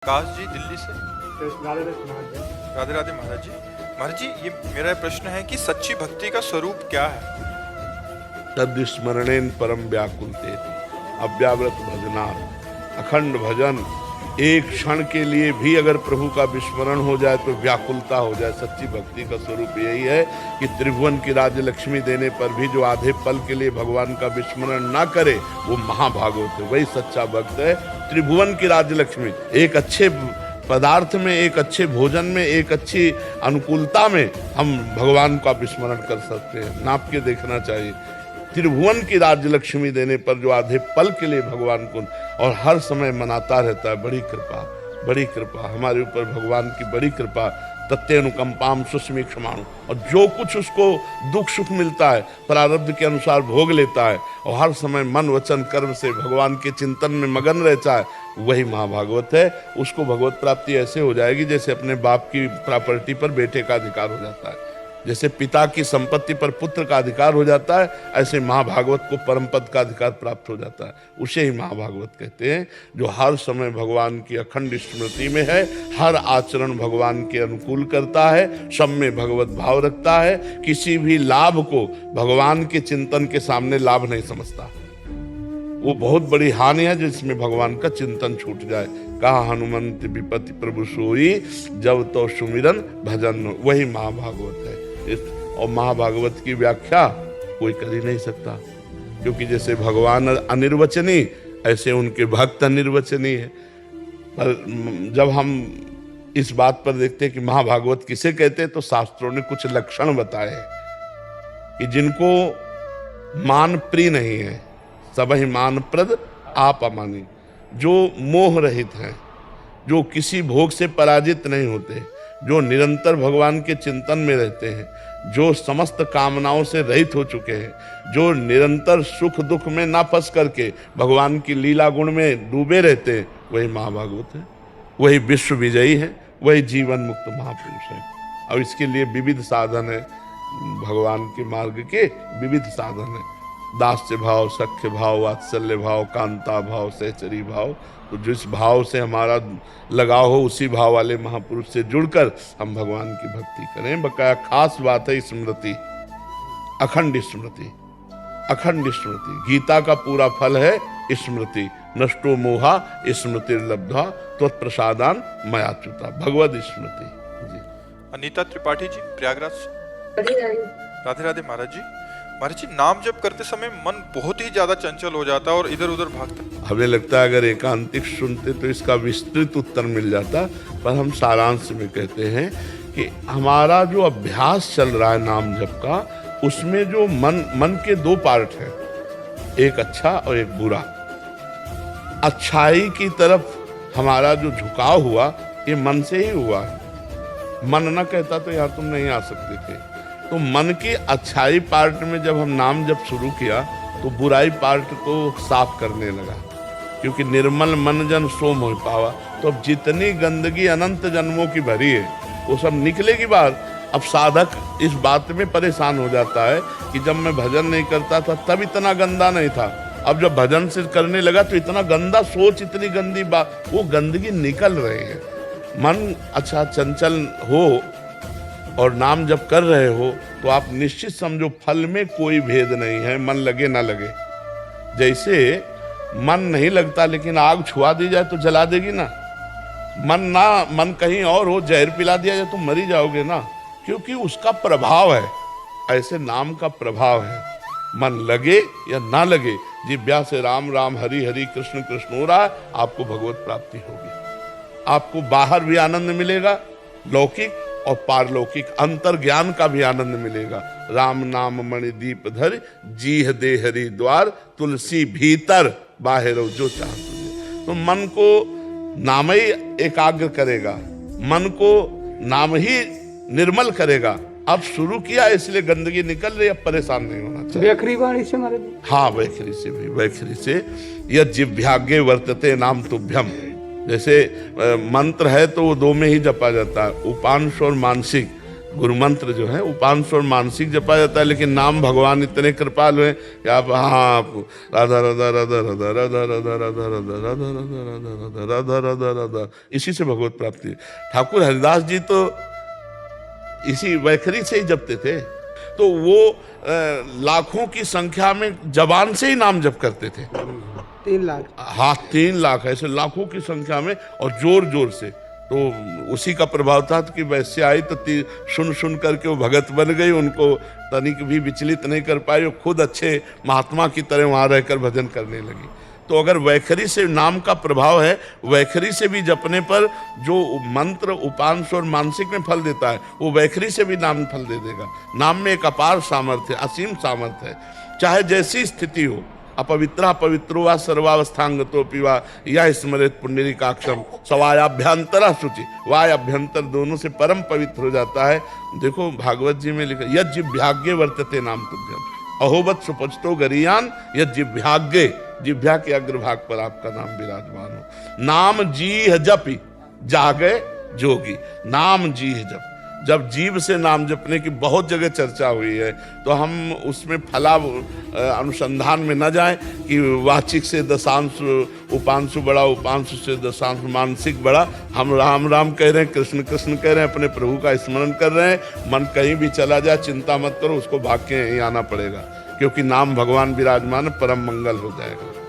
काश जी दिल्ली से। राधे राधे महाराज जी। महाराज जी, ये मेरा प्रश्न है कि सच्ची भक्ति का स्वरूप क्या है? तद स्मरणेन परम व्याकुलते, अव्यावृत भजना, अखंड भजन। एक क्षण के लिए भी अगर प्रभु का विस्मरण हो जाए तो व्याकुलता हो जाए। सच्ची भक्ति का स्वरूप यही है कि त्रिभुवन की राज्य लक्ष्मी देने पर भी जो आधे पल के लिए भगवान का विस्मरण ना करे वो महाभागवत है, वही सच्चा भक्त है। त्रिभुवन की राज्य लक्ष्मी, एक अच्छे पदार्थ में, एक अच्छे भोजन में, एक अच्छी अनुकूलता में हम भगवान का विस्मरण कर सकते हैं। नाप के देखना चाहिए। त्रिभुवन की राज्य लक्ष्मी देने पर जो आधे पल के लिए भगवान को और हर समय मनाता रहता है, बड़ी कृपा, बड़ी कृपा हमारे ऊपर भगवान की बड़ी कृपा। तत्यनुकंपाम सुस्मीक्षमाणु, और जो कुछ उसको दुख सुख मिलता है प्रारब्ध के अनुसार भोग लेता है और हर समय मन वचन कर्म से भगवान के चिंतन में मगन रहता है, वही महाभागवत है। उसको भगवत प्राप्ति ऐसे हो जाएगी जैसे अपने बाप की प्रॉपर्टी पर बेटे का अधिकार हो जाता है, जैसे पिता की संपत्ति पर पुत्र का अधिकार हो जाता है, ऐसे महाभागवत को परम पद का अधिकार प्राप्त हो जाता है। उसे ही महाभागवत कहते हैं, जो हर समय भगवान की अखंड स्मृति में है, हर आचरण भगवान के अनुकूल करता है, सब में भगवत भाव रखता है, किसी भी लाभ को भगवान के चिंतन के सामने लाभ नहीं समझता। वो बहुत बड़ी हानि है जिसमें भगवान का चिंतन छूट जाए। कहा हनुमंत विपत्ति प्रभु सोई, जब तो सुमिरन भजन, वही महाभागवत है। और महाभागवत की व्याख्या कोई कर ही नहीं सकता, क्योंकि जैसे भगवान अनिर्वचनीय ऐसे उनके भक्त अनिर्वचनीय है। पर जब हम इस बात पर देखते हैं कि महाभागवत किसे कहते हैं, तो शास्त्रों ने कुछ लक्षण बताए हैं कि जिनको मान प्रिय नहीं है, सबहि मान प्रद आप अमानी, जो मोह रहित हैं, जो किसी भोग से पराजित नहीं होते, जो निरंतर भगवान के चिंतन में रहते हैं, जो समस्त कामनाओं से रहित हो चुके हैं, जो निरंतर सुख दुख में ना फंस करके भगवान की लीला गुण में डूबे रहते हैं, वही महाभागवत है, वही विश्व विजयी है, वही जीवन मुक्त महापुरुष है। और इसके लिए विविध साधन है, भगवान के मार्ग के विविध साधन है। दास्य भाव, सख्य भाव, वात्सल्य भाव, कांता भाव, सहचरी भाव। तो जिस भाव से हमारा लगाव हो उसी भाव वाले महापुरुष से जुड़कर हम भगवान की भक्ति करें। बकाया खास बात है स्मृति, अखंड स्मृति, अखंड स्मृति। गीता का पूरा फल है स्मृति। नष्टो मोहा स्मृतिर्लब्धा त्वत्प्रसादान मयाच्युता, भगवद स्मृति। जी अनीता त्रिपाठी जी, प्रयागराज से। राधे राधे महाराज जी। महाराज जी, नाम जप करते समय मन बहुत ही ज्यादा चंचल हो जाता है और इधर उधर भागता है। हमें लगता है अगर एकांतिक सुनते तो इसका विस्तृत उत्तर मिल जाता, पर हम सारांश में कहते हैं कि हमारा जो अभ्यास चल रहा है नाम जप का, उसमें जो मन के दो पार्ट हैं, एक अच्छा और एक बुरा। अच्छाई की तरफ हमारा जो झुकाव हुआ ये मन से ही हुआ है। मन न कहता तो यहाँ तुम नहीं आ सकते थे। तो मन की अच्छाई पार्ट में जब हम नाम जब शुरू किया तो बुराई पार्ट को साफ करने लगा, क्योंकि निर्मल मन जन सो मोह पावा। तो अब जितनी गंदगी अनंत जन्मों की भरी है वो सब निकलेगी बाहर। अब साधक इस बात में परेशान हो जाता है कि जब मैं भजन नहीं करता था तब इतना गंदा नहीं था, अब जब भजन से करने लगा तो इतना गंदा सोच, इतनी गंदी बात, वो गंदगी निकल रही है। मन अच्छा चंचल हो और नाम जब कर रहे हो तो आप निश्चित समझो फल में कोई भेद नहीं है, मन लगे ना लगे। जैसे मन नहीं लगता लेकिन आग छुआ दी जाए तो जला देगी ना। मन कहीं और हो, जहर पिला दिया जाए तो मरी जाओगे ना, क्योंकि उसका प्रभाव है। ऐसे नाम का प्रभाव है, मन लगे या ना लगे, जिह्वा से राम राम हरि हरि कृष्ण कृष्ण हो रहा है, आपको भगवत प्राप्ति होगी। आपको बाहर भी आनंद मिलेगा, लौकिक और पारलौकिक अंतर ज्ञान का भी आनंद मिलेगा। राम नाम मणि दीप धर, जीह दे हरि द्वार, तुलसी भीतर बाहर जो चाह तुझे। तो मन को नाम ही एकाग्र करेगा, मन को नाम ही निर्मल करेगा। अब शुरू किया इसलिए गंदगी निकल रही, अब परेशान नहीं होना चाहिए। वैखरी वाणी से मारे, हाँ वैखरी से भी, वैखरी से। यह जिह्वाग्ये वर्तते नाम तुभ्यम, जैसे मंत्र है तो वो दो में ही जपा जाता है, उपांश और मानसिक। गुरु मंत्र जो है उपांश और मानसिक जपा जाता है, लेकिन नाम भगवान इतने कृपालु हैं कि आप राधा राधा राधा राधा राधा राधा राधा राधा राधा राधा राधा राधा राधा राधा, इसी से भगवत प्राप्ति। ठाकुर हरिदास जी तो इसी वैखरी से ही जपते थे, तो वो लाखों की संख्या में जबान से ही नाम जप करते थे। 3 लाख। हाँ 3 लाख, ऐसे लाखों की संख्या में, और जोर जोर से। तो उसी का प्रभाव था कि वैसे आई तो सुन सुन करके वो भगत बन गई, उनको तनिक भी विचलित नहीं कर पाई, वो खुद अच्छे महात्मा की तरह वहाँ रहकर भजन करने लगी। तो अगर वैखरी से नाम का प्रभाव है, वैखरी से भी जपने पर जो मंत्र उपांश और मानसिक में फल देता है, वो वैखरी से भी नाम फल दे देगा। नाम में एक अपार सामर्थ्य, असीम सामर्थ्य है, चाहे जैसी स्थिति हो। अपवित्रा पवित्रो वा सर्वावस्थांगतोपि वा या स्मृत पुंडरीकाक्षम सवायाभ्यंतरा शुचि, वाय अभ्यंतर दोनों से परम पवित्र हो जाता है। देखो भागवत जी में लिखा, यद जिभ्याग्ये वर्तते नाम तुभ्यम अहोवत सुपचतो गरीयान यद जिभ्याग्ये, जिभ्या के अग्रभाग पर आपका नाम विराजमान हो। नाम जीह जपि जागे जोगी, नाम जीह जप। जब जीव से नाम जपने की बहुत जगह चर्चा हुई है, तो हम उसमें फला अनुसंधान में न जाएं कि वाचिक से दशांश उपांशु बड़ा, उपांशु से दशांश मानसिक बड़ा। हम राम राम कह रहे हैं, कृष्ण कृष्ण कह रहे हैं, अपने प्रभु का स्मरण कर रहे हैं। मन कहीं भी चला जाए चिंता मत करो, उसको भाग के यहीं आना पड़ेगा, क्योंकि नाम भगवान विराजमान, परम मंगल हो जाएगा।